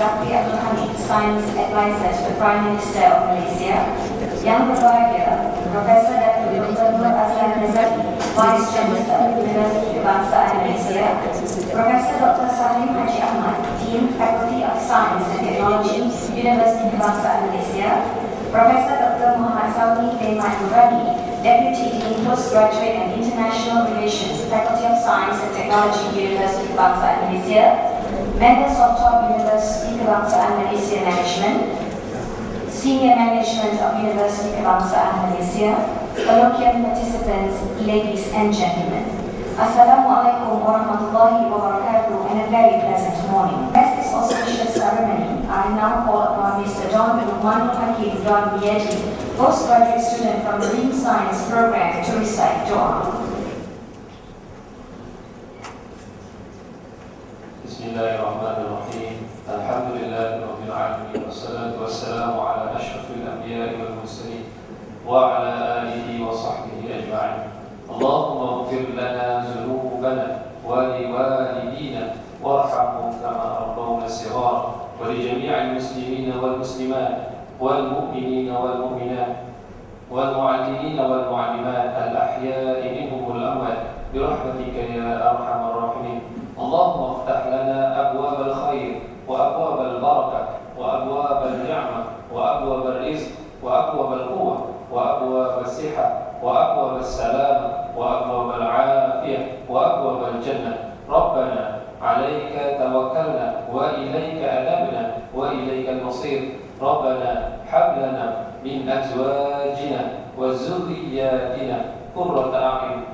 Zakri Abdul Hamid, Science Advisor to the Prime Minister of Malaysia. Yang berbahagia, Profesor Dr. Nur Azlan Razaki, Vice Chancellor, Universiti Kebangsaan Malaysia. Profesor Dr. Salim Haji Ahmad, Dean, Faculty of Science and Technology, Universiti Kebangsaan Malaysia. Profesor Dr. Muhammad Sauni bin Mahmudani, Deputy Dean, Postgraduate and International Relations, Faculty of Science and Technology, Universiti Kebangsaan Malaysia. Members of Top University Kebangsaan Malaysia Management, Senior Management of Universiti Kebangsaan Malaysia, colloquium participants, ladies and gentlemen. Assalamualaikum warahmatullahi wabarakatuh and a very pleasant morning. As this auspicious ceremony, I now call upon Mr. John Lukmanul Hakim Don Biedi, postgraduate student from Marine Science Program, to recite Dua. Bismillahirrahmanirrahim. Alhamdulillahi rabbil alamin wassalatu wassalamu ala asyrafil anbiya'i wal mursalin wa ala alihi wa sahbihi ajma'in. Allahumma ighfir lana dhunubana wa liwalidina warhamhum kama rabbawna shighara wa li jami'il muslimina wal muslimat wal mu'minina wal mu'minat wal mu'allimina wal mu'allimat al ahya'i minhum wal amwat bi rahmatika ya arhamar rahimin. Allahumma iftah lana abwab al-khair wa abwab al-barakah wa abwab al-ni'mah wa abwab al-rizq wa abwab al-quwwah wa abwab al-sihah wa abwab al-salam wa abwab al-afiyah wa abwab al-jannah. Rabbana alayka tawakkalna wa ilayka anabna wa ilayka al-masir. Rabbana hab lana min azwajina wa zurriyyatina qurrata a'yun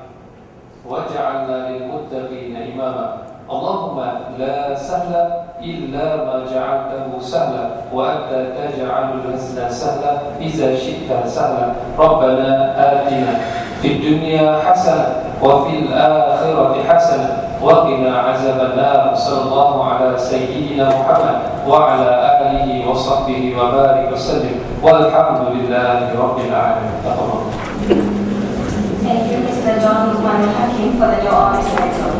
waj'alna lil muttaqina imama. Allahumma la sahla illa ma ja'altahu sahla wa anta taj'alul hazna sahla idza syi'ta sahla. Rabbana atina fid dunya hasanah wa fil akhirati hasanah wa qina azaban nar. Sallallahu ala sayyidina Muhammad wa ala alihi wa sahbihi wa barik wa sallim walhamdulillahi rabbil alamin. Thank you, Mr. John Lukmanul Hakim, for the dua recital.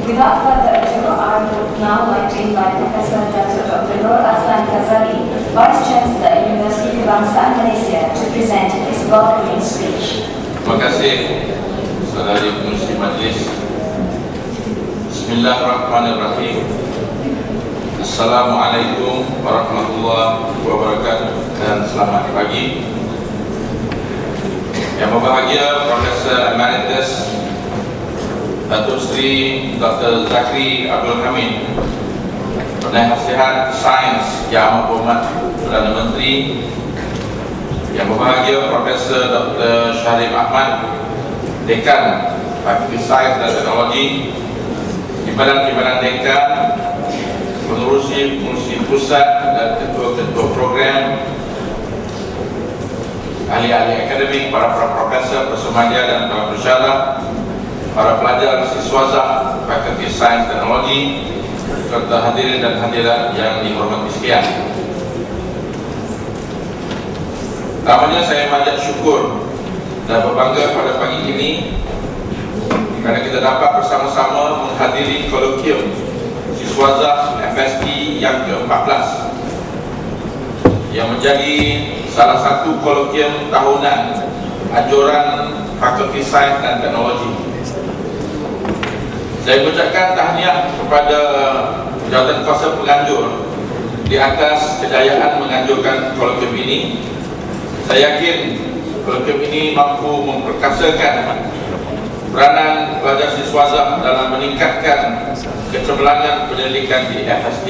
Without further ado, I would now like to invite Professor Dr. Nur Azlan Razaki, Vice Chancellor, Universiti Kebangsaan Malaysia, to present his welcoming speech. Terima kasih, saudari pengurusi majlis. Bismillahirrahmanirrahim. Assalamualaikum warahmatullahi wabarakatuh dan selamat pagi. Yang berbahagia Profesor Emeritus Datuk Seri Dr. Zakri Abdul Hamid, Penasihat Sains Yang Amat Berhormat Perdana Menteri. Yang berbahagia Profesor Dr. Sharif Ahmad, Dekan Fakulti Sains dan Teknologi, Timbalan Dekan, pengurusi pusat dan ketua-ketua program, ahli-ahli akademik, para profesor, pesuruhmaja dan para pensyarah, para pelajar siswazah Fakulti Sains dan Teknologi, serta hadirin dan hadirat yang dihormati sekalian. Pertamanya saya banyak syukur dan berbangga pada pagi ini kerana kita dapat bersama-sama menghadiri kolloquium siswazah FST yang ke-14 yang menjadi salah satu kolloquium tahunan anjuran Fakulti Sains dan Teknologi. Saya mengucapkan tahniah kepada jawatan kuasa penganjur di atas kejayaan menganjurkan kolloquium ini. Saya yakin kolloquium ini mampu memperkasakan peranan pelajar siswazah dalam meningkatkan kecemerlangan penyelidikan di FST.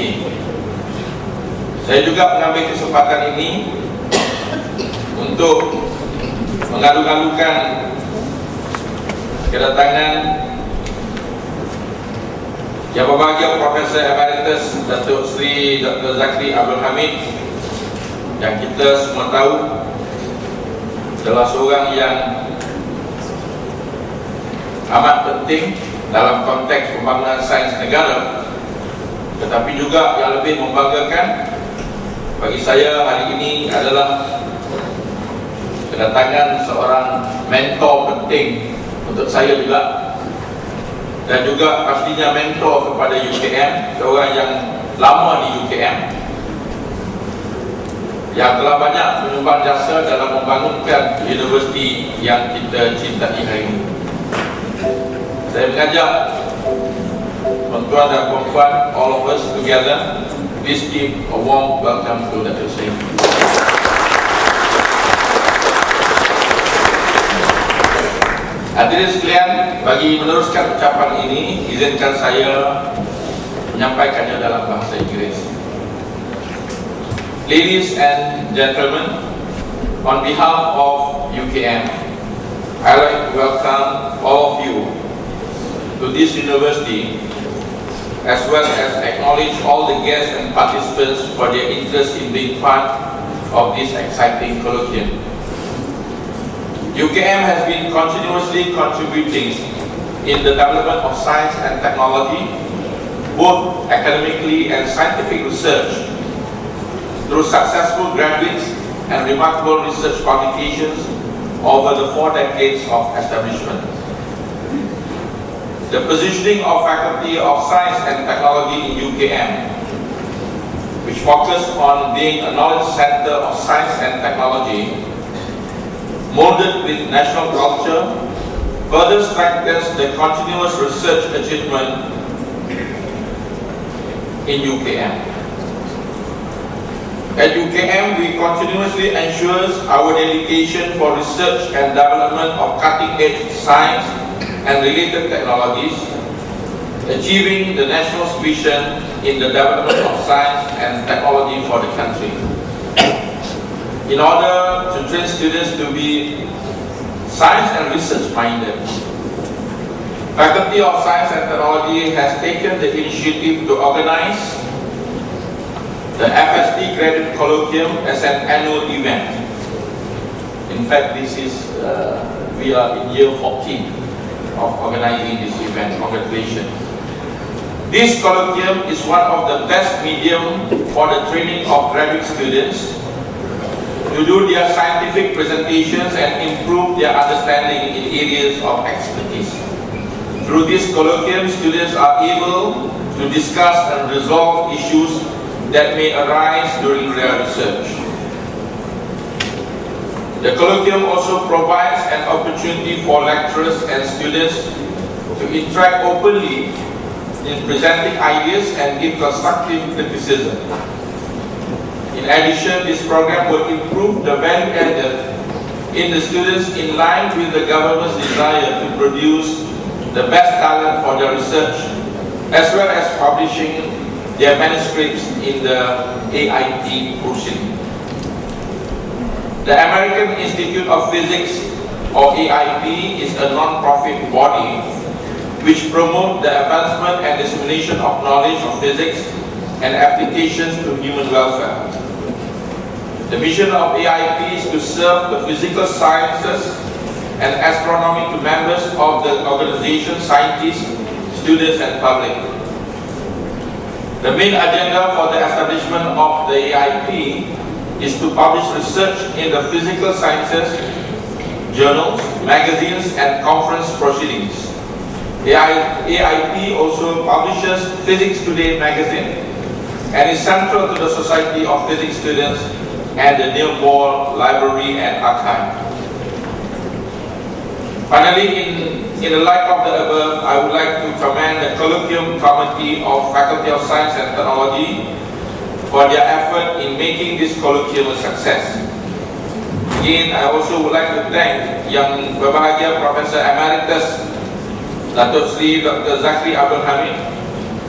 Saya juga mengambil kesempatan ini untuk mengalu-alukan kedatangan Yang berbahagia Profesor Emeritus Datuk Seri Dr. Zakri Abdul Hamid, yang kita semua tahu adalah seorang yang amat penting dalam konteks pembangunan sains negara, tetapi juga yang lebih membanggakan bagi saya hari ini adalah kedatangan seorang mentor penting untuk saya juga, dan juga pastinya mentor kepada UKM, seorang yang lama di UKM yang telah banyak menyumbang jasa dalam membangunkan universiti yang kita cintai hari ini. Saya mengajak tuan-tuan dan puan-puan, all of us together, please give a warm welcome to Dr. Syed. Hadirin sekalian, bagi meneruskan ucapan ini, izinkan saya menyampaikannya dalam bahasa Inggeris. Ladies and gentlemen, on behalf of UKM, I would like to welcome all of you to this university, as well as acknowledge all the guests and participants for their interest in being part of this exciting colloquium. UKM has been continuously contributing in the development of science and technology, both academically and scientific research, through successful graduates and remarkable research publications over the 4 decades of establishment. The positioning of Faculty of Science and Technology in UKM, which focus on being a knowledge center of science and technology, molded with national culture, further strengthens the continuous research achievement in UKM. At UKM, we continuously ensure our dedication for research and development of cutting-edge science and related technologies, achieving the nation's vision in the development of science and technology for the country. In order to train students to be science and research-minded, Faculty of Science and Technology has taken the initiative to organize the FST Graduate Colloquium as an annual event. In fact, this is we are in year 14 of organizing this event. Congratulations. This colloquium is one of the best medium for the training of graduate students to do their scientific presentations and improve their understanding in areas of expertise. Through this colloquium, students are able to discuss and resolve issues that may arise during their research. The colloquium also provides an opportunity for lecturers and students to interact openly in presenting ideas and give constructive criticism. In addition, this program will improve the value added in the students in line with the government's desire to produce the best talent for their research, as well as publishing their manuscripts in the AIT proceeding. The American Institute of Physics, or AIP, is a non-profit body which promotes the advancement and dissemination of knowledge of physics and applications to human welfare. The mission of AIP is to serve the physical sciences and astronomy to members of the organization, scientists, students, and public. The main agenda for the establishment of the AIP is to publish research in the physical sciences, journals, magazines, and conference proceedings. AIP also publishes Physics Today magazine and is central to the Society of Physics Students and the Neil Bohr Library and Archive. Finally, in the light of the above, I would like to commend the Colloquium Committee of Faculty of Science and Technology for their effort in making this colloquium a success. Again, I also would like to thank Yang Berbahagia Professor Emeritus Datuk Sri Dr. Zakri Abdul Hamid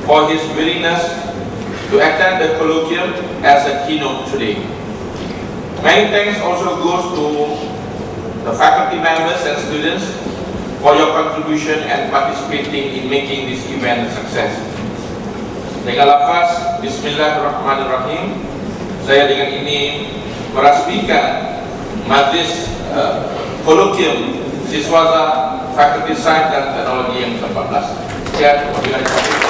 for his willingness to attend the colloquium as a keynote today. Many thanks also goes to the faculty members and students for your contribution and participating in making this event a success. Dengan lafaz Bismillahirrahmanirrahim, saya dengan ini merasmikan majlis kolloquium siswa Fakulti Sains dan Teknologi yang ke-14. Sekian, wabillahi taufiq.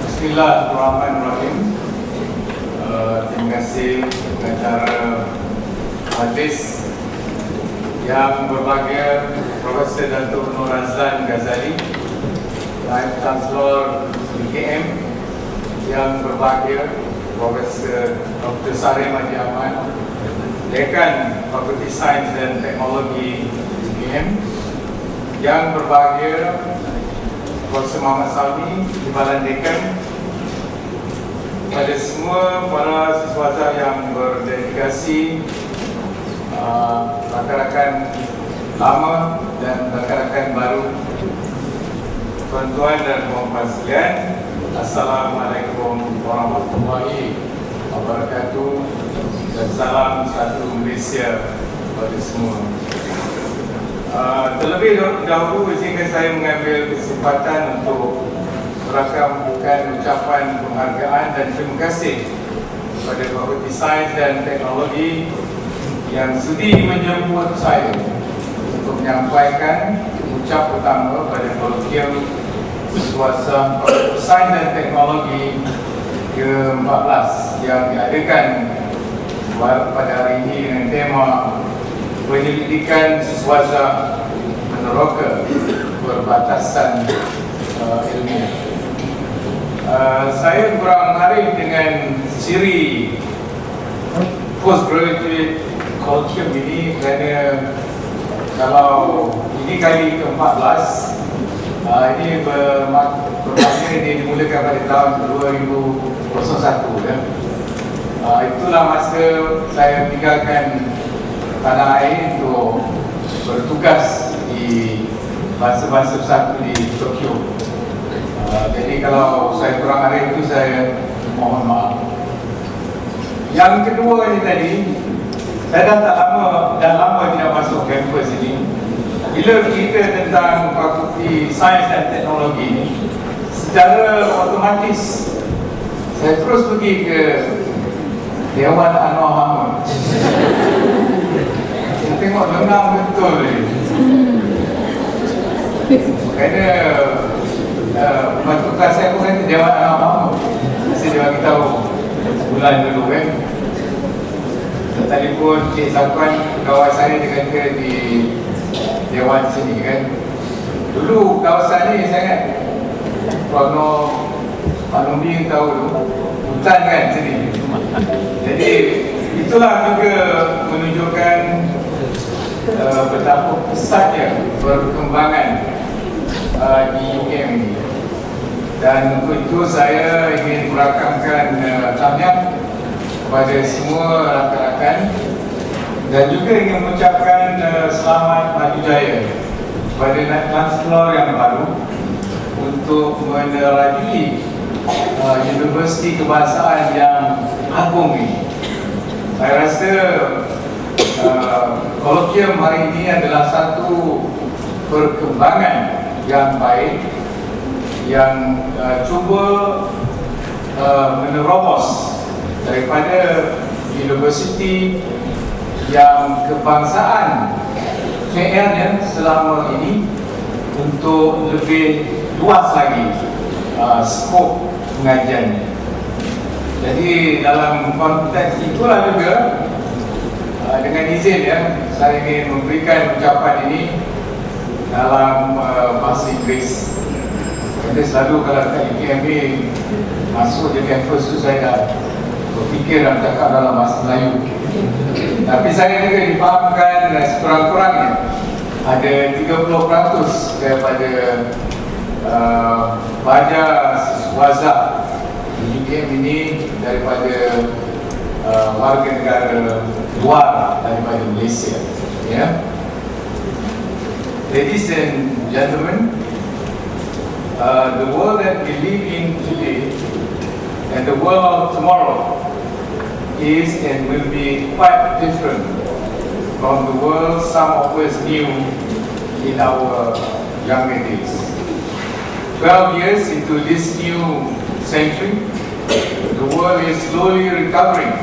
Bismillahirrahmanirrahim. Terima kasih pengacara majlis yang berbahagia Profesor Datuk Nur Razlan Ghazali, Naib Chancellor UKM yang berbahagia, Profesor Dr. Sarim Haji Ahmad, Dekan Fakulti Sains dan Teknologi UKM, yang berbahagia Profesor Muhammad Salmi, Timbalan Dekan, pada semua para siswaja yang berdedikasi, rakan-rakan lama dan rakan-rakan baru, tuan-tuan dan puan-puan sekalian, Assalamualaikum warahmatullahi wabarakatuh, dan salam satu Malaysia kepada semua. Terlebih dahulu izinkan saya mengambil kesempatan untuk merakamkan ucapan penghargaan dan terima kasih kepada Fakulti Sains dan Teknologi yang sudi menjemput saya untuk menyampaikan ucap pertama pada kolokvium Suasana Fakulti Sains dan Teknologi ke-14 yang diadakan pada hari ini dengan tema penyelidikan siswaza meneroka perbatasan ilmiah. Saya kurang arif dengan siri postgraduate colloquium ini kerana kalau ini kali ke-14, ini bermakna dia dimulakan pada tahun 2001 ya. Itulah masa saya tinggalkan tanah air untuk bertugas di bangsa-bangsa bersatu di Tokyo. Jadi kalau saya kurang arif itu, saya mohon maaf. Yang kedua ini tadi, saya dah lama tidak masuk kampus ini. Bila kita tentang Fakulti Sains dan Teknologi ini, secara otomatis saya terus pergi ke Dewan Anwar Mahmud. Saya tengok lengang betul ni. Kerana masuk kelas saya pun kata Dewan Anwar Mahmud. Saya dia bagi tahu sebulan dulu kan. Telefon Cik Zakwan, kawan saya, dia kata di Dewan sini kan. Dulu kawasan ni sangat, kalau Pak Numbi tahu tu, hutan kan sini. Jadi itulah juga menunjukkan betapa pesatnya perkembangan di UKM ini. Dan untuk itu saya ingin merakamkan tahniah kepada semua rakan-rakan dan juga ingin mengucapkan selamat maju jaya kepada Naib Chancellor yang baru untuk menerajui Universiti Kebangsaan yang agung ini. Saya rasa kolokvium hari ini adalah satu perkembangan yang baik yang cuba menerobos daripada universiti yang kebangsaan PR-nya selama ini untuk lebih luas lagi skop pengajiannya. Jadi dalam konteks itulah juga dengan izin ya, saya ingin memberikan ucapan ini dalam bahasa Inggeris. Jadi selalu kalau kat UKM masuk je kampus tu, saya dah berfikir dan cakap dalam bahasa Melayu. Tapi saya juga difahamkan sekurang-kurangnya ada 30% daripada pelajar siswaza di UKM ini daripada warga negara luar daripada Malaysia. Ya. Ladies and gentlemen, the world that we live in today and the world of tomorrow is and will be quite different from the world some of us knew in our younger days. 12 years into this new century, the world is slowly recovering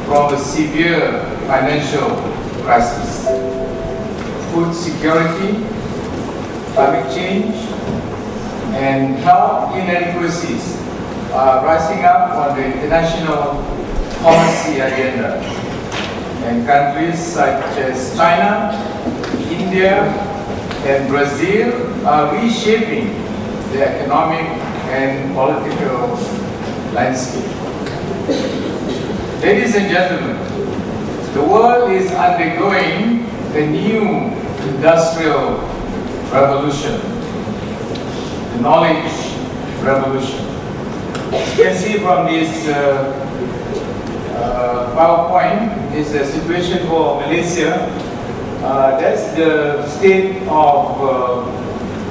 from a severe financial crisis. Food security, climate change, and health inadequacies are rising up on the international policy agenda. And countries such as China, India, and Brazil are reshaping the economic and political landscape. Ladies and gentlemen, the world is undergoing a new industrial revolution, the knowledge revolution. As you can see from this PowerPoint, is the situation for Malaysia. That's the state of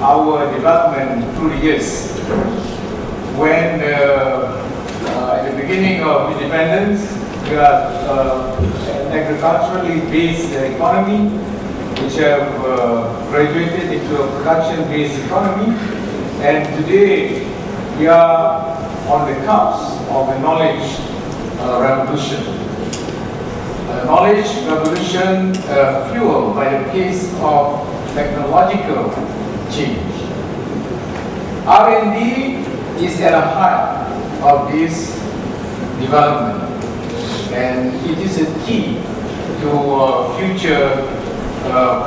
our development through the years. When at the beginning of independence, we are an agriculturally based economy, which have graduated into a production-based economy, and today we are on the cusp of a knowledge revolution. A knowledge revolution fueled by the pace of technological change. R&D is at the heart of this development, and it is a key to future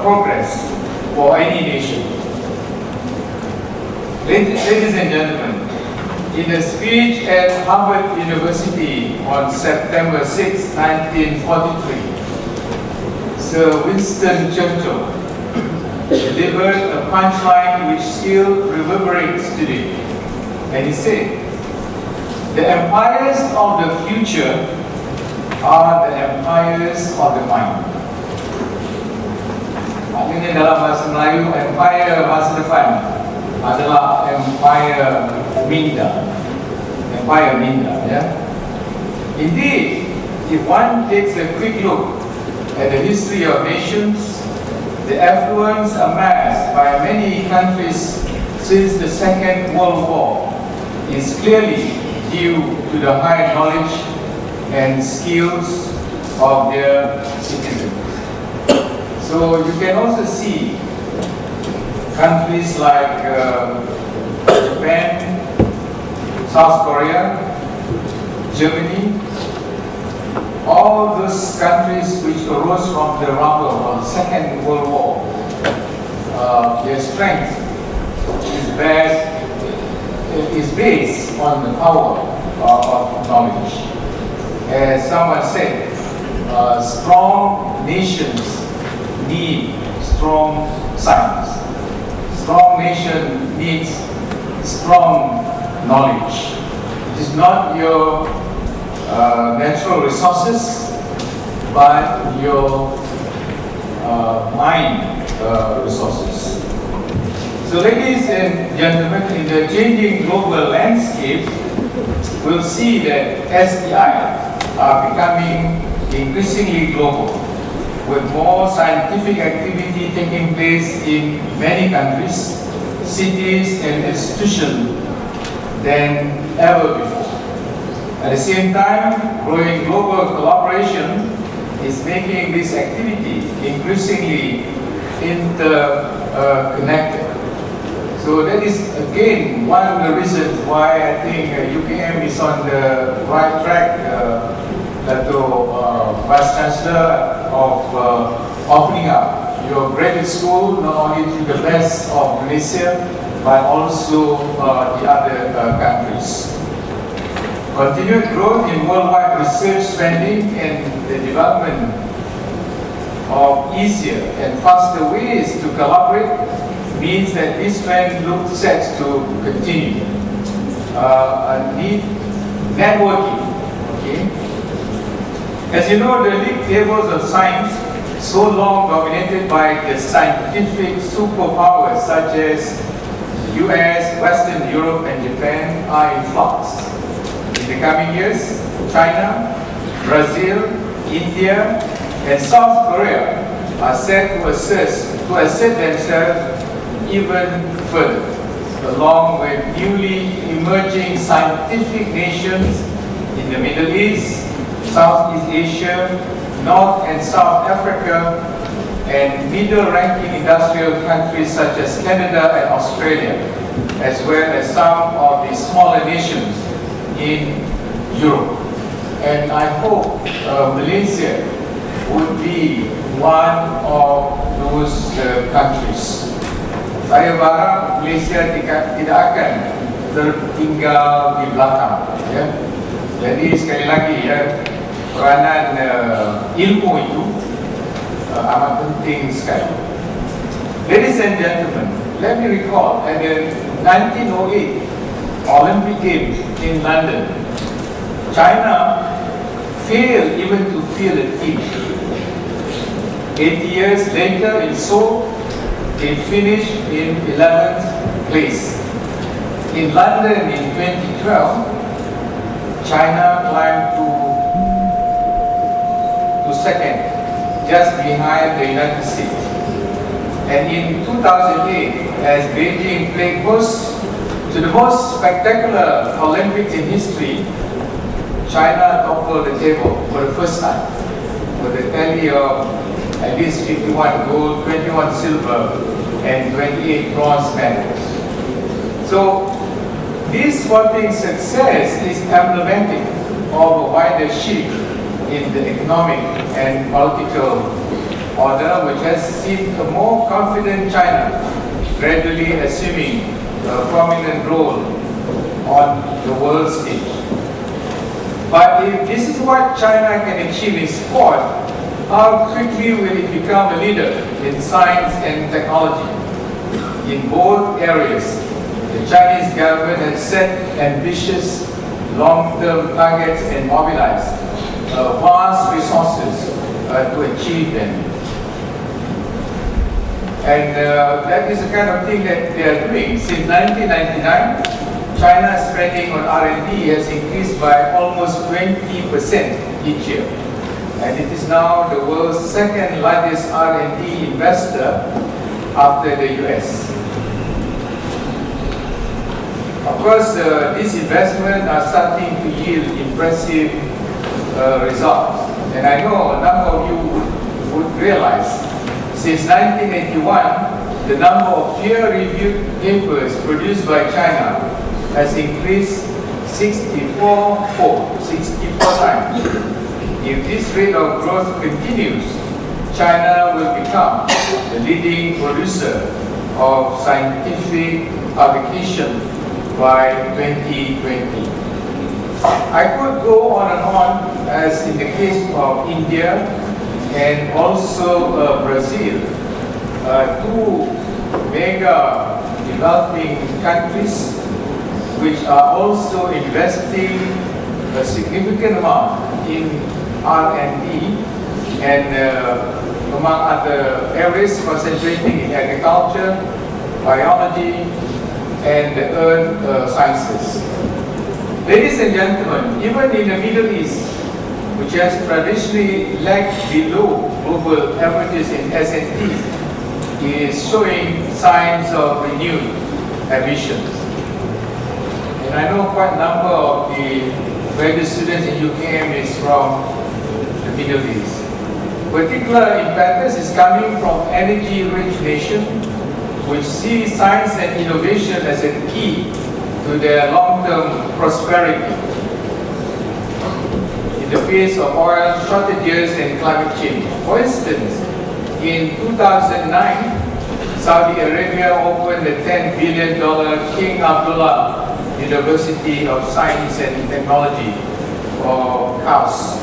progress for any nation. Ladies and gentlemen, in a speech at Harvard University on September 6, 1943, Sir Winston Churchill delivered a punchline which still reverberates today. And he said, "The empires of the future are the empires of the mind." Maknanya dalam bahasa Melayu, empire masa depan adalah empire minda. Empire minda, ya. Indeed, if one takes a quick look at the history of nations, the affluence amassed by many countries since the Second World War is clearly due to the high knowledge and skills of their citizens. So you can also see countries like Japan, South Korea, Germany, all those countries which arose from the rubble of the Second World War, their strength is based on the power of knowledge. As someone said, strong nations need strong science. Strong nation needs strong knowledge. It is not your natural resources, but your mind resources. So ladies and gentlemen, in the changing global landscape, we'll see that STI are becoming increasingly global, with more scientific activity taking place in many countries, cities and institutions than ever before. At the same time, growing global collaboration is making this activity increasingly interconnected. So that is again one of the reasons why I think UKM is on the right track, Vice Chancellor, of opening up your graduate school not only to the best of Malaysia but also the other countries. Continued growth in worldwide research spending and the development of easier and faster ways to collaborate means that this trend looks set to continue. Need networking. Okay. As you know, the league tables of science, so long dominated by the scientific superpowers such as the US, Western Europe, and Japan, are in flux. In the coming years, China, Brazil, India, and South Korea are set to assert themselves even further, along with newly emerging scientific nations in the Middle East, Southeast Asia, North and South Africa, and middle-ranking industrial countries such as Canada and Australia, as well as some of the smaller nations in Europe. And I hope Malaysia would be one of those countries. saya berharap Malaysia tidak akan tertinggal di belakang. Ya. Jadi sekali lagi ya, peranan ilmu itu amat penting sekali. Ladies and gentlemen, let me recall at the 1908 Olympic Games in London, China failed even to field a team. 80 years later in Seoul, it finished in 11th place. In London in 2012, China climbed to second, just behind the United States. And in 2008, as Beijing played host to the most spectacular Olympics in history, China toppled the table for the first time with a tally of at least 51 gold, 21 silver, and 28 bronze medals. So, this sporting success is emblematic of a wider shift in the economic and political order, which has seen a more confident China gradually assuming a prominent role on the world stage. But if this is what China can achieve in sport, how quickly will it become a leader in science and technology? In both areas, the Chinese government has set ambitious long-term targets and mobilized vast resources to achieve them. And that is the kind of thing that they are doing. Since 1999, China's spending on R&D has increased by almost 20% each year. And it is now the world's second largest R&D investor after the US. Of course, these investments are starting to yield impressive results. And I know a number of you would realize, since 1981, the number of peer-reviewed papers produced by China has increased 64 times. If this rate of growth continues, China will become the leading producer of scientific publication by 2020. I could go on and on, as in the case of India and also Brazil, two mega developing countries which are also investing a significant amount in R&D and among other areas concentrating in agriculture, biology, and the earth sciences. Ladies and gentlemen, even in the Middle East, which has traditionally lagged below global averages in S&T, is showing signs of renewed ambitions. And I know quite a number of the graduate students in UKM is from the Middle East. Particular impetus is coming from energy-rich nations, which see science and innovation as a key to their long-term prosperity in the face of oil shortages and climate change. For instance, in 2009, Saudi Arabia opened the $10 billion King Abdullah University of Science and Technology, or KAUST,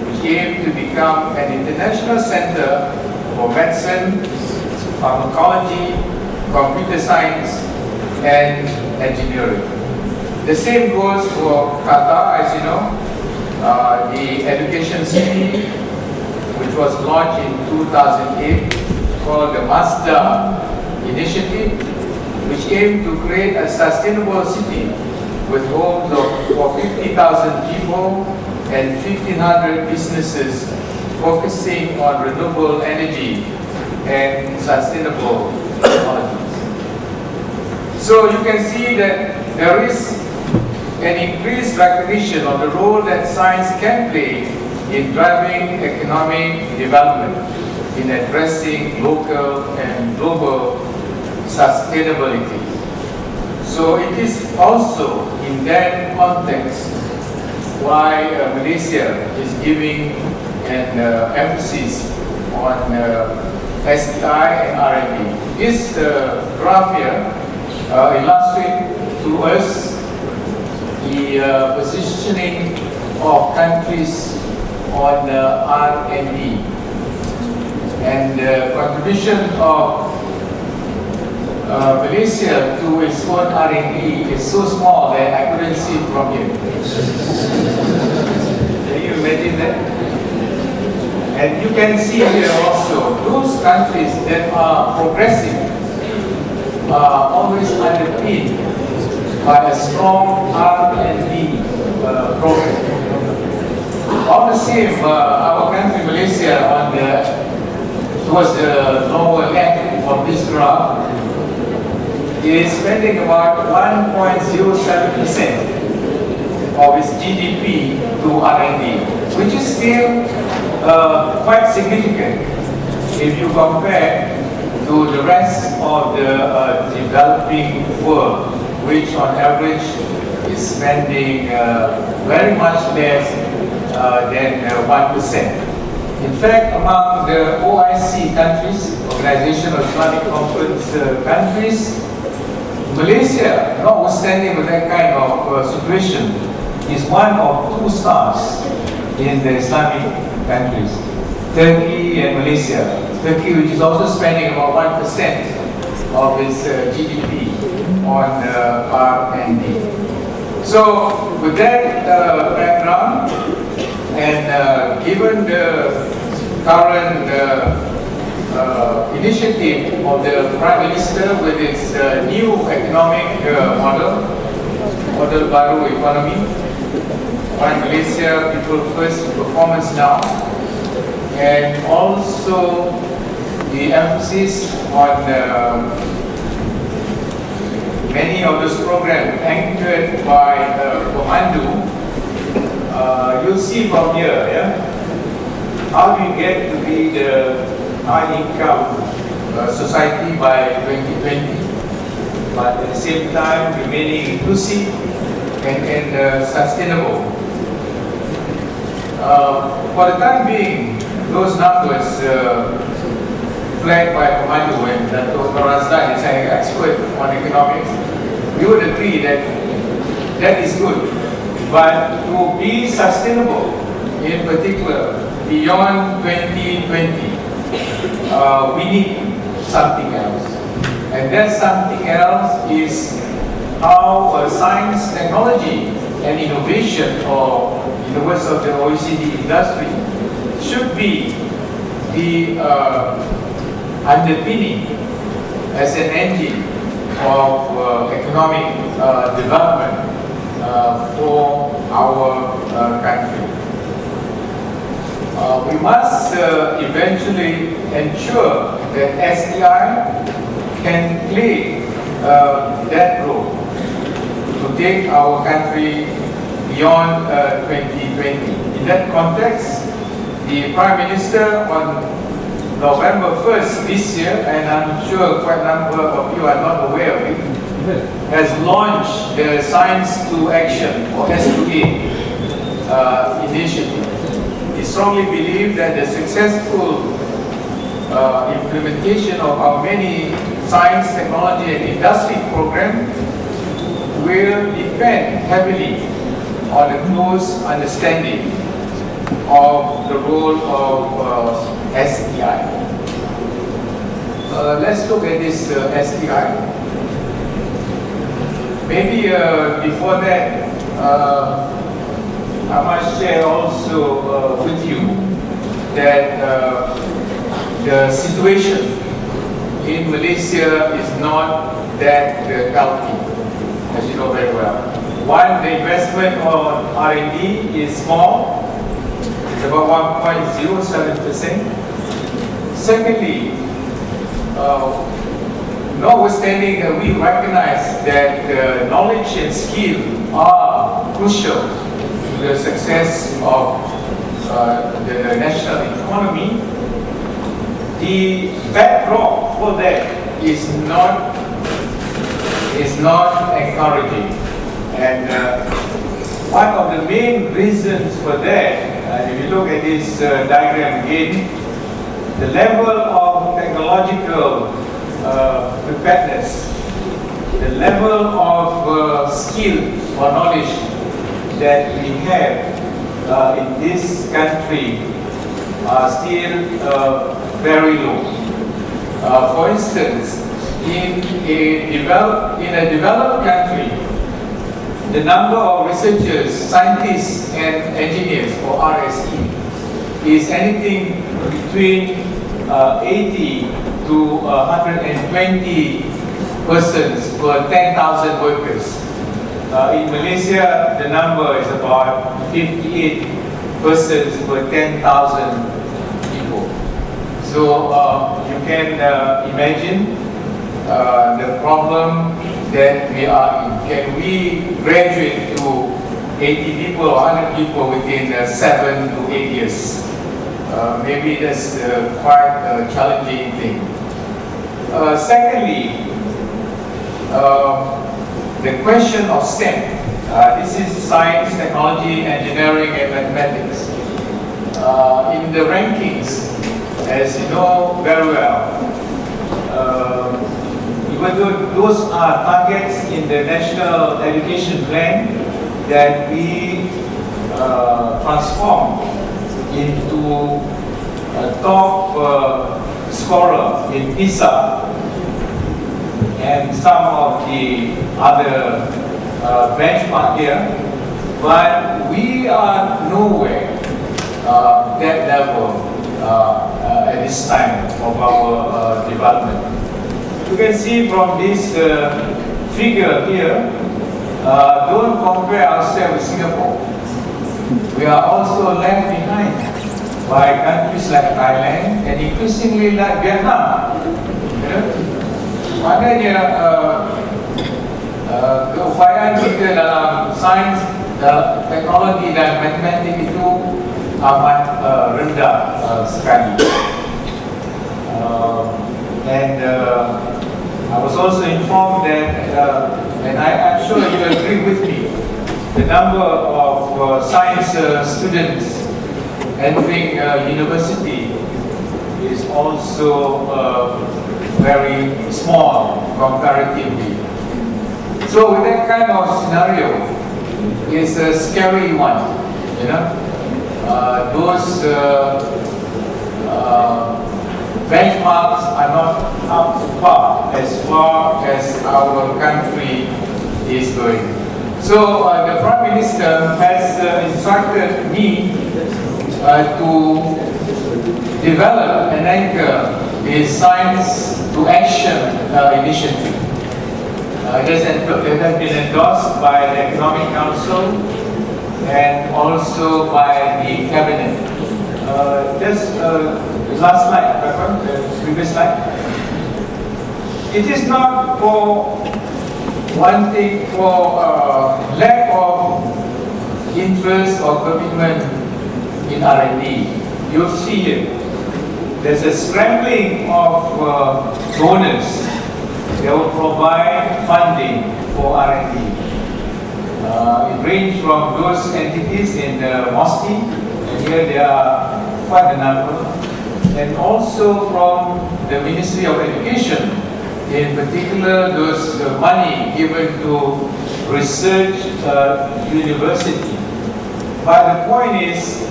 which aimed to become an international center for medicine, pharmacology, computer science, and engineering. The same goes for Qatar, as you know, the Education City, which was launched in 2008, called the Mazda Initiative, which aimed to create a sustainable city with homes for 50,000 people and 1,500 businesses focusing on renewable energy and sustainable technologies. So you can see that there is an increased recognition of the role that science can play in driving economic development, in addressing local and global sustainability. So it is also in that context why Malaysia is giving an emphasis on STI and R&D. This graph here illustrates to us the positioning of countries on R&D, and the contribution of Malaysia to its own R&D is so small that I couldn't see it from here. Can you imagine that? And you can see here also, those countries that are progressive are always underpinned by a strong R&D program. All the same, our country Malaysia towards the lower left of this graph is spending about 1.07% of its GDP to R&D, which is still quite significant if you compare to the rest of the developing world, which on average is spending very much less than 1%. In fact, among the OIC countries, Organization of Islamic Conference countries, Malaysia, notwithstanding with that kind of situation, is one of 2 stars in the Islamic countries, Turkey and Malaysia. Turkey, which is also spending about 1% of its GDP on R&D. So, with that background, and given the current initiative of the Prime Minister with its new economic model baru economy, Prime Malaysia, People First, Performance Now, and also the emphasis on many of those programs anchored by Pemandu. You'll see from here, how do you get to be the high-income society by 2020, but at the same time remaining inclusive and sustainable. For the time being, those numbers flagged by Pemandu, and Dr. Razlan is an expert on economics, we would agree that that is good. But to be sustainable, in particular, beyond 2020, we need something else. And that something else is how science, technology, and innovation, or in the words of the OECD industry, should be the underpinning as an engine of economic development for our country. We must eventually ensure that STI can play that role to take our country beyond 2020. In that context, the Prime Minister on November 1st this year, and I'm sure quite a number of you are not aware of it, has launched the Science to Action, or S2A, initiative. We strongly believe that the successful implementation of our many science, technology, and industry programs will depend heavily on a close understanding of the role of STI. Let's look at this STI. Maybe before that, I must share also with you that the situation in Malaysia is not that healthy, as you know very well. One, the investment on R&D is small, it's about 1.07%. Secondly, notwithstanding that we recognize that knowledge and skill are crucial to the success of the national economy, the backdrop for that is not encouraging. And one of the main reasons for that, if you look at this diagram again, the level of technological preparedness, the level of skill or knowledge that we have in this country are still very low. For instance, in a developed country, the number of researchers, scientists and engineers, or RSE, is anything between 80 to 120 persons per 10,000 workers. In Malaysia, the number is about 58 persons per 10,000 people. So you can imagine the problem that we are in. Can we graduate to 80 people or 100 people within 7 to 8 years? Maybe that's quite a challenging thing. Secondly, the question of STEM. This is science, technology, engineering, and mathematics. In the rankings, as you know very well, even though those are targets in the National Education Plan that we transform into a top scorer in PISA and some of the other benchmark here, but we are nowhere that level at this time of our development. You can see from this figure here, don't compare ourselves with Singapore. We are also left behind by countries like Thailand and increasingly like Vietnam. Maknanya keupayaan kita dalam sains, teknologi dan matematik itu amat rendah sekali. I was also informed that, and I'm sure you agree with me, the number of science students entering university is also very small comparatively. So with that kind of scenario, it's a scary one, you know. Those benchmarks are not up to par as our country is going. So the Prime Minister has instructed me to develop and anchor the Science to Action initiative. It has been endorsed by the Economic Council and also by the Cabinet. Just last slide, the previous slide. It is not for one thing, for lack of interest or commitment in R&D. You'll see here, there's a scrambling of donors that will provide funding for R&D. It ranges from those entities in MOSTI, and here there are quite a number, and also from the Ministry of Education, in particular those money given to research university. But the point is,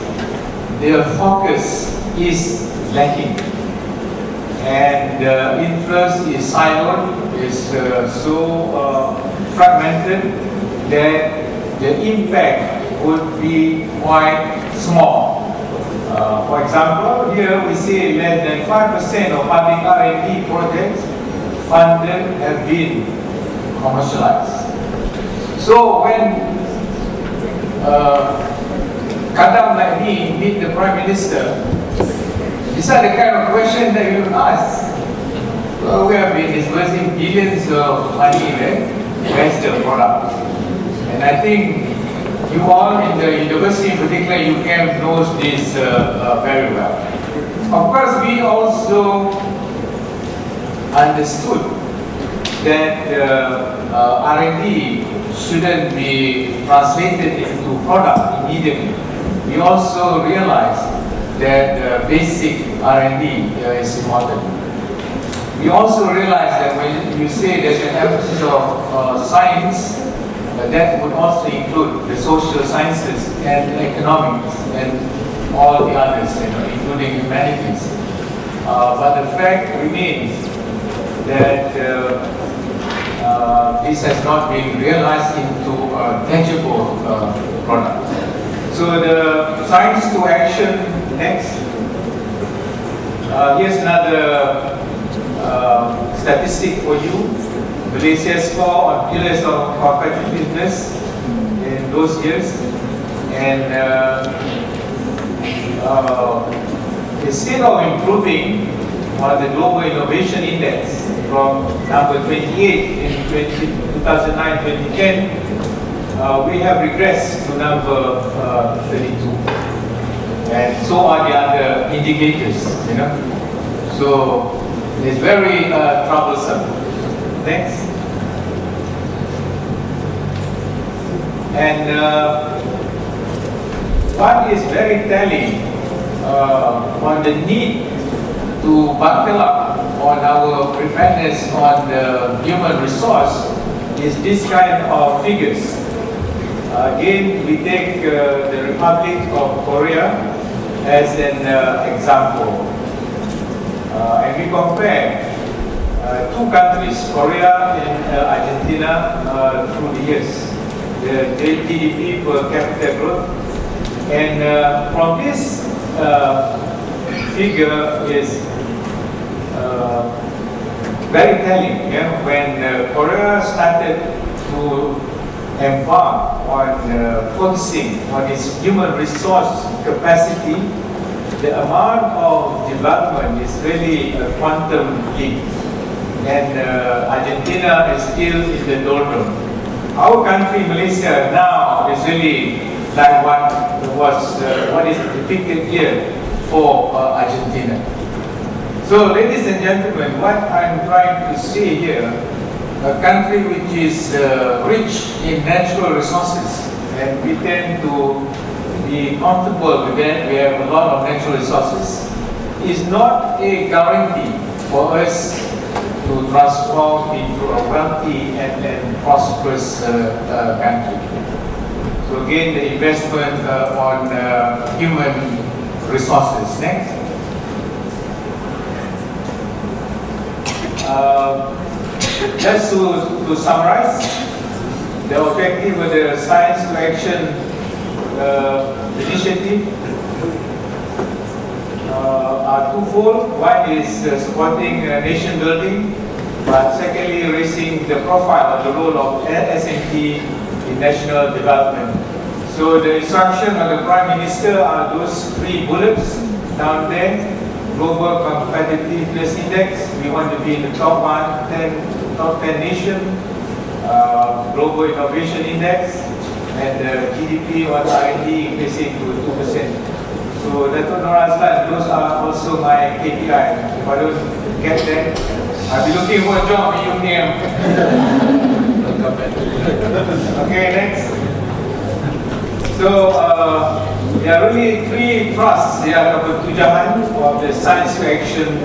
their focus is lacking, and interest is siloed, is so fragmented that the impact would be quite small. For example, here we see less than 5% of public R&D projects funded have been commercialized. So when Kadam like me meet the Prime Minister, these are the kind of questions that you ask. Well, we have been disbursing billions of money, right? Where's the product? And I think you all in the university, in particular UKM, knows this very well. Of course, we also understood that R&D shouldn't be translated into product immediately. We also realized that basic R&D is important. we also realize that when you say there's an emphasis of science, that would also include the social sciences and economics and all the others, including humanities. But the fact remains that this has not been realized into a tangible product. So the science to action next. Here's another statistic for you. Malaysia's score on pillars of competitiveness in those years, and instead of improving on the Global Innovation Index from number 28 in 2009-2010, we have regressed to number 32. And so are the other indicators, So it's very troublesome. Next. And what is very telling on the need to buckle up on our preparedness on the human resource is this kind of figures. Again, we take the Republic of Korea as an example. And we compare two countries, Korea and Argentina, through the years, the GDP per capita growth. And from this figure is very telling. When Korea started to embark on focusing on its human resource capacity, the amount of development is really a quantum leap. And Argentina is still in the doldrum. Our country, Malaysia, now is really like what is depicted here for Argentina. So, ladies and gentlemen, what I'm trying to say here, a country which is rich in natural resources, and we tend to be comfortable with that, we have a lot of natural resources, is not a guarantee for us to transform into a wealthy and prosperous country. So again, the investment on human resources. Next. Just to summarize, the objective of the Science to Action initiative are twofold. One is supporting nation building, but secondly, raising the profile of the role of SMT in national development. So the instruction of the Prime Minister are those three bullets down there. Global Competitiveness Index, we want to be in the top 10 nation. Global Innovation Index, and GDP on R&D increasing to 2%. So Dato' Nur Azlan, those are also my KPI. If I don't get that, I'll be looking for a job in UKM. Okay, next. So there are really three thrusts here of the Science to Action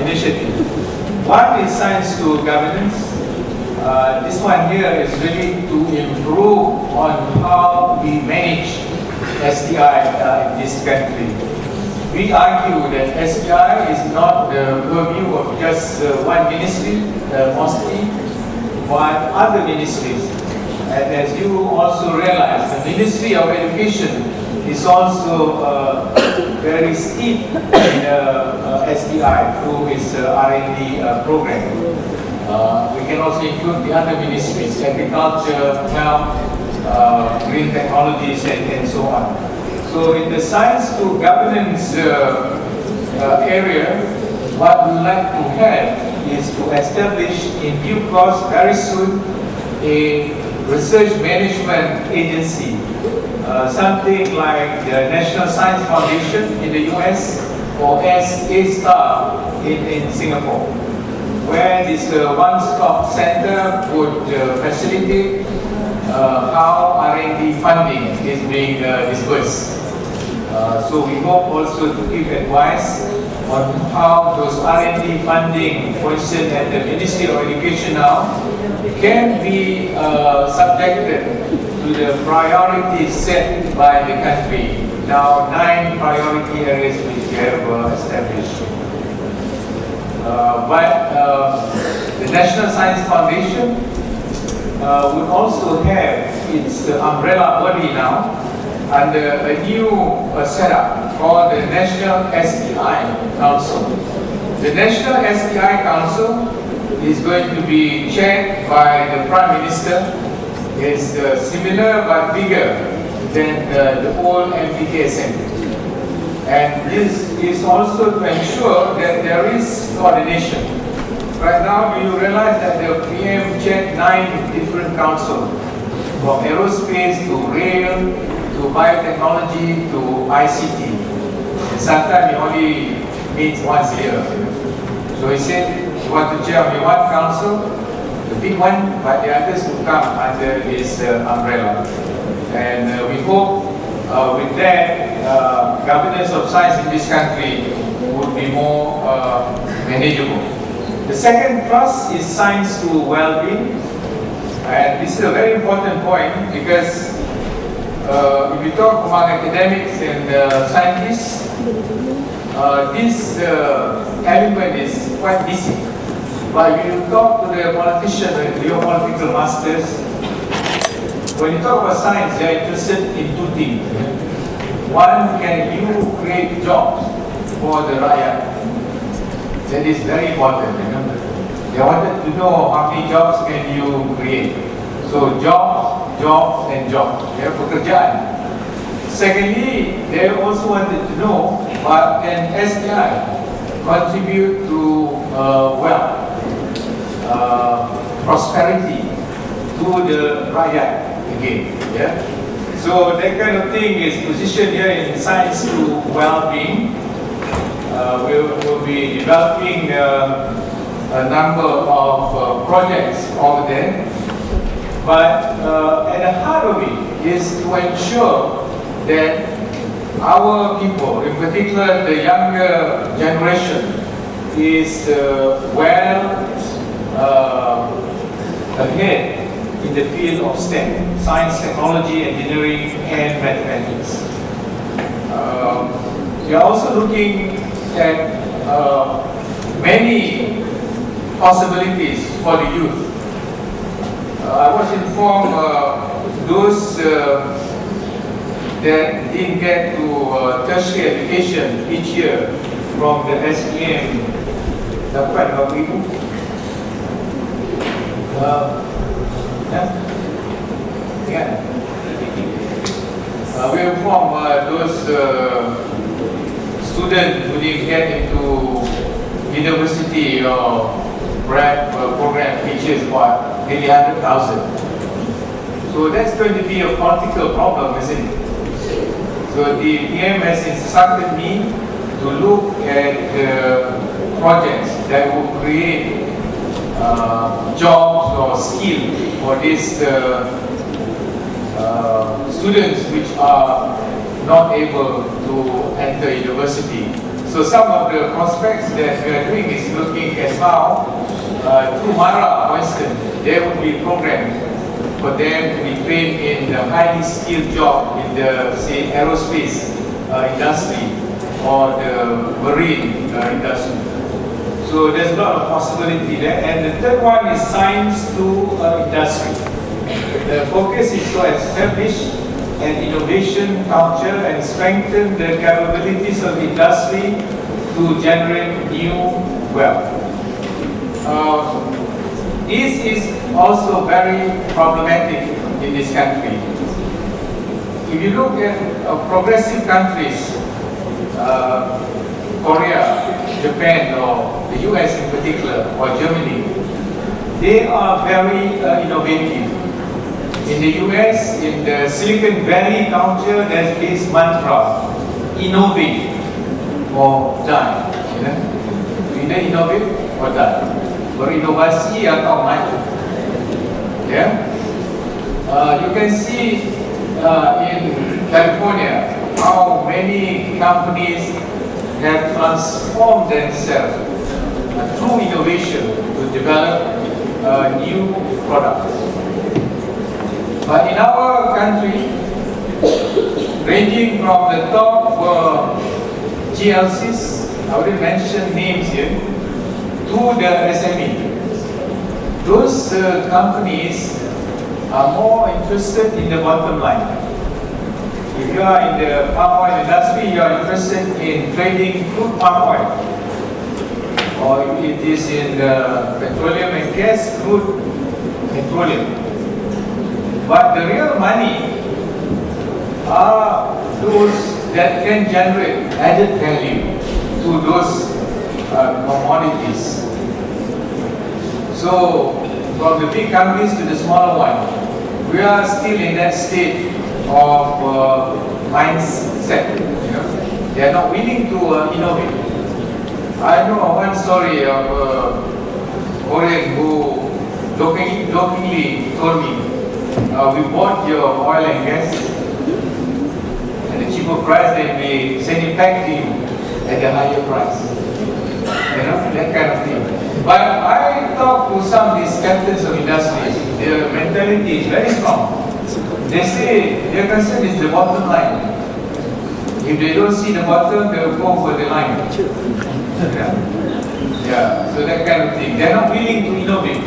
initiative. One is science to governance. This one here is really to improve on how we manage STI in this country. We argue that STI is not the purview of just one ministry, mostly, but other ministries. And as you also realize, the Ministry of Education is also very steep in STI through its R&D program. We can also include the other ministries, agriculture, health, green technologies, and so on. So in the science to governance area, what we like to have is to establish in due course very soon a research management agency, something like the National Science Foundation in the US or A-STAR in Singapore, where this one-stop center would facilitate how R&D funding is being disbursed. So we hope also to give advice on how those R&D funding, for instance, at the Ministry of Education now, can be subjected to the priorities set by the country. Now, 9 priority areas which we have established. The National Science Foundation would also have its umbrella body now under a new setup called the National STI Council. The National STI Council is going to be chaired by the Prime Minister. It's similar but bigger than the old MPKSM. And this is also to ensure that there is coordination. Right now, you realize that the PM chaired 9 different councils, from aerospace to rail, to biotechnology, to ICT. And sometimes he only meets once a year. So he said, he want to chair only one council, the big one, but the others will come under his umbrella. And we hope with that, governance of science in this country would be more manageable. The second thrust is science to well-being. And this is a very important point because if you talk among academics and scientists, this element is quite missing. But if you talk to the politicians and geopolitical masters, when you talk about science, they are interested in 2 things. One, can you create jobs for the Raya? That is very important. They wanted to know how many jobs can you create. So jobs, jobs and jobs. Pekerjaan. Secondly, they also wanted to know what can STI contribute to wealth, prosperity to the rakyat again. Yeah. So that kind of thing is positioned here in science to well-being. We'll be developing a number of projects over there. But at the heart of it is to ensure that our people, in particular the younger generation, is well ahead in the field of STEM, science, technology, engineering, and mathematics. We are also looking at many possibilities for the youth. I was informed those that didn't get to tertiary education each year from the SPM dapat berapa ribu? We inform those students who didn't get into university or program each year is about nearly 100,000. So that's going to be a political problem, isn't it? So the PM has instructed me to look at projects that will create jobs or skills for these students which are not able to enter university. So some of the prospects that we are doing is looking at how through MARA, for instance, there would be programs for them to be trained in a highly skilled job in the, say, aerospace industry or the marine industry. So there's a lot of possibility there. And the third one is science to industry. The focus is to establish an innovation culture and strengthen the capabilities of industry to generate new wealth. This is also very problematic in this country. If you look at progressive countries, Korea, Japan, or the US in particular, or Germany, they are very innovative. In the US, in the Silicon Valley culture, there's this mantra, innovate or die. Either innovate or die. Berinovasi atau maju. Yeah? You can see in California how many companies have transformed themselves through innovation to develop new products. But in our country, ranging from the top GLCs, I already mentioned names here, to the SME, those companies are more interested in the bottom line. If you are in the palm oil industry, you are interested in trading crude palm oil. Or if it is in petroleum and gas, crude petroleum. But the real money are those that can generate added value to those commodities. So, from the big companies to the smaller one, we are still in that state of mindset. They are not willing to innovate. I know one story of a Korean who jokingly told me, we bought your oil and gas at a cheaper price, then we send it back to you at a higher price. That kind of thing. But I talk to some of these captains of industries, their mentality is very strong. They say their concern is the bottom line. If they don't see the bottom, they will go for the line. Yeah, so that kind of thing. They are not willing to innovate.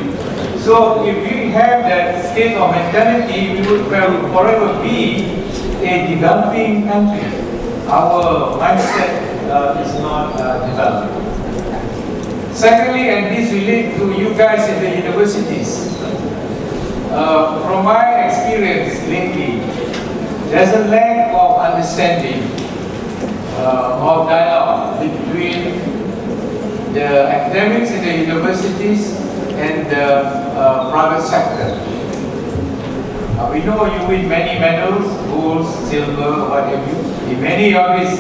So if we have that state of mentality, we would forever be a developing country. Our mindset is not developed. Secondly, and this relates to you guys in the universities. From my experience lately, there's a lack of understanding of dialogue between the academics in the universities and the private sector. We know you win many medals, gold, silver, what have you, in many of these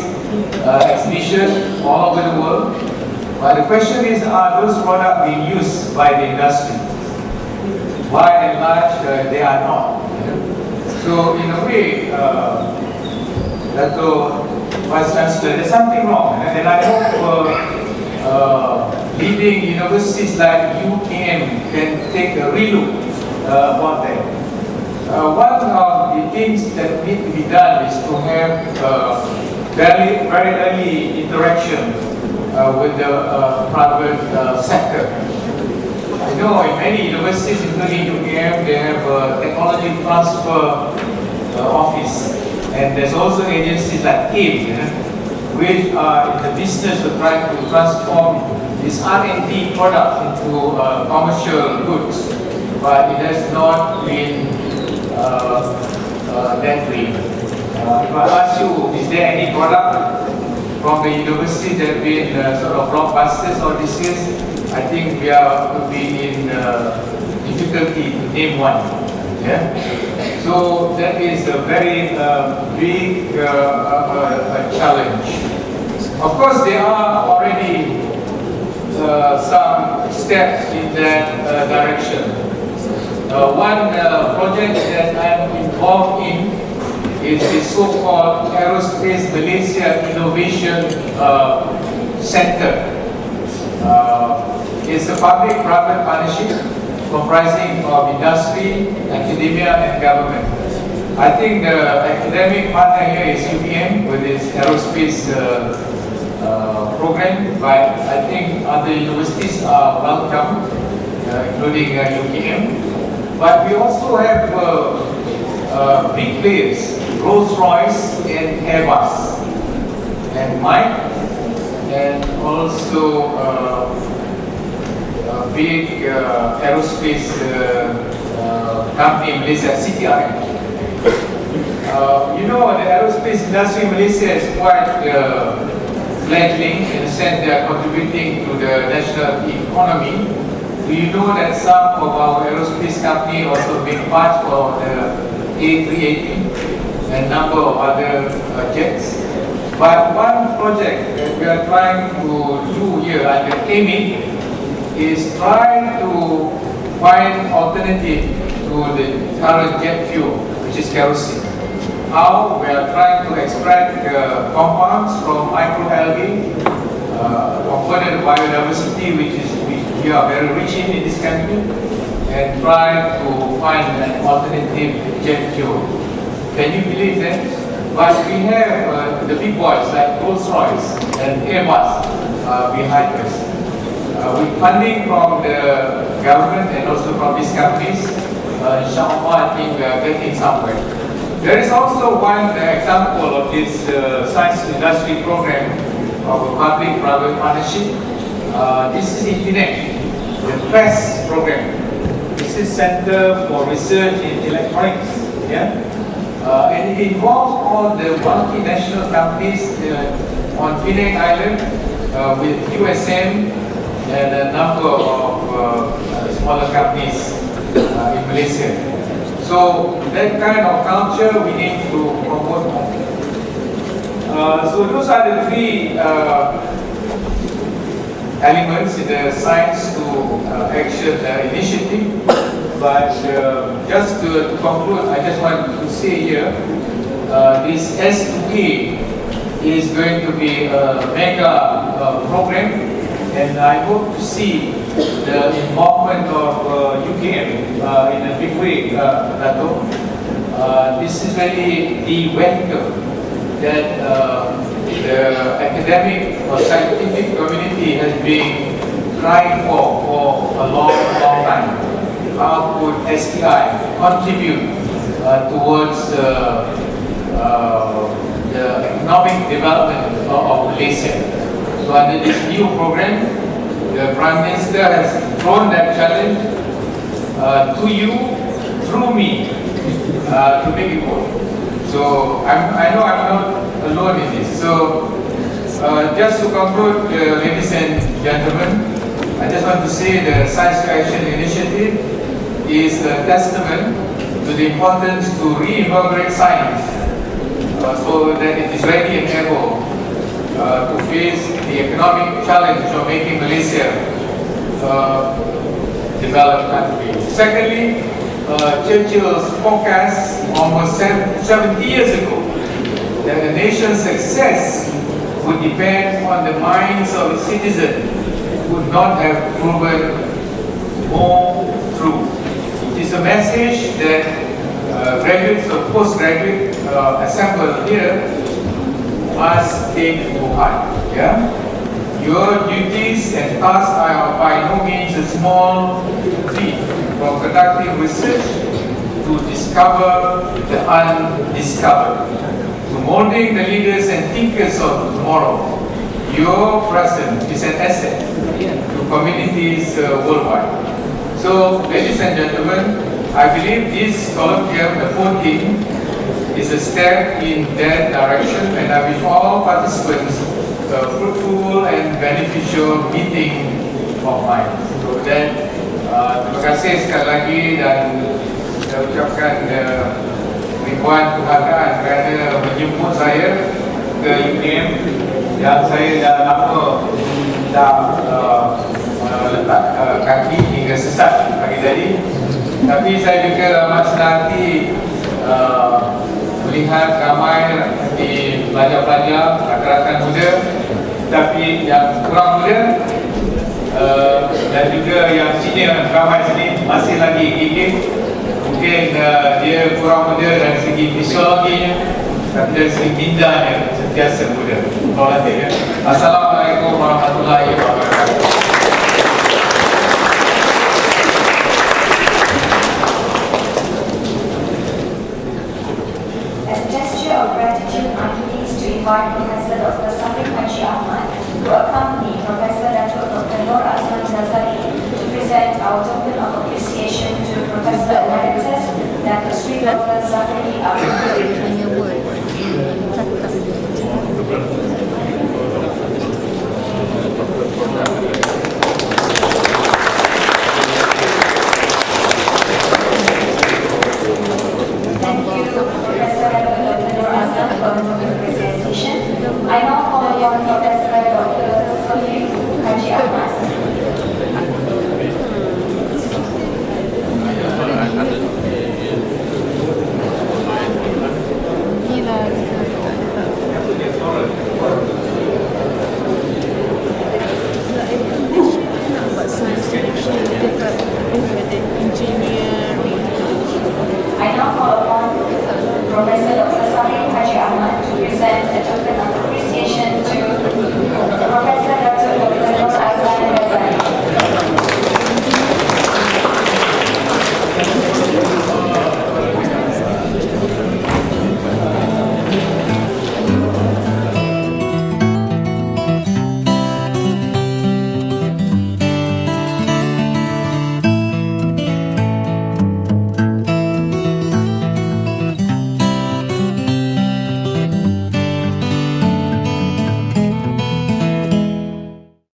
exhibitions all over the world. But the question is, are those products being used by the industry? By and large, they are not. So in a way, Vice Chancellor, there's something wrong. And I hope leading universities like UKM can take a relook about that. One of the things that need to be done is to have very early interaction with the private sector. I know in many universities, including UKM, they have a technology transfer office, and there's also agencies like KIM, which are in the business of trying to transform this R&D product into commercial goods, but it has not been that way. If I ask you, is there any product from the university that have been sort of blockbusters all these years? I think we could be in difficulty to name one. Yeah? So that is a very big challenge. Of course, there are already some steps in that direction. One project that I am involved in is the so-called Aerospace Malaysia Innovation Center. It's a public-private partnership comprising of industry, academia, and government. I think the academic partner here is UKM with its aerospace program, but I think other universities are welcome, including UKM. But we also have big players, Rolls-Royce and Airbus, and Mike, and also big aerospace company in Malaysia, CTRM. You know, the aerospace industry in Malaysia is quite fledgling in the sense they are contributing to the national economy. Do you know that some of our aerospace companies also make parts for the A380 and number of other jets? But one project that we are trying to do here under KMIC is try to find alternative to the current jet fuel, which is kerosene. how we are trying to extract compounds from microalgae, component of biodiversity which we are very rich in this country, and try to find an alternative jet fuel. Can you believe that? But we have the big boys like Rolls-Royce and Airbus behind us. With funding from the government and also from these companies, inshallah, I think we are getting somewhere. There is also one example of this science industry program of a public-private partnership. This is in Penang, the PRESS program. This is Center for Research in Electronics. Yeah? And it involves all the multinational companies on Penang Island with USM and a number of smaller companies in Malaysia. So that kind of culture we need to promote more. So those are the three elements in the science to action initiative. But just to conclude, I just want to say here, this S2K is going to be a mega program, and I hope to see the involvement of UKM in a big way, Dato. This is really the vehicle that the academic or scientific community has been trying for a long time. How could STI contribute towards the economic development of Malaysia? So under this new program, the Prime Minister has thrown that challenge to you, through me, to make it work. So I know I'm not alone in this. So just to conclude, ladies and gentlemen, I just want to say the Science to Action Initiative is a testament to the importance to reinvigorate science so that it is ready and able to face the economic challenge of making Malaysia a developed country. Secondly, Churchill's forecast almost 70 years ago that the nation's success would depend on the minds of its citizens would not have proven more true. It is a message that graduates or postgraduate assembled here must take to heart. Yeah? Your duties and tasks are by no means a small feat, from conducting research to discover the undiscovered, to molding the leaders and thinkers of tomorrow. Your presence is an asset to communities worldwide. So, ladies and gentlemen, I believe this colloquium, the 14th, is a step in that direction, and I wish all participants a fruitful and beneficial meeting of minds. So then, terima kasih sekali lagi, dan saya ucapkan ribuan penghargaan kerana menjemput saya ke UKM yang saya dah lama letak kaki hingga sesat pagi tadi. Tapi saya juga amat senang hati melihat ramai di pelajar-pelajar, rakan-rakan muda, tapi yang kurang muda dan juga yang senior ramai sini masih lagi gigih. Mungkin dia kurang muda dari segi fisiologinya, tapi dari segi minjanya sentiasa muda. Terima kasih. Assalamualaikum warahmatullahi wabarakatuh. Invite Professor Dr. Safik Haji Ahmad to accompany Professor Dr. Nur Azman Ghazali to present our token of appreciation to Professor Emeritus Dr. Sri Dr. Zafiri Ahmad. Thank you, Professor Dr. Nur Azman, for the presentation. I now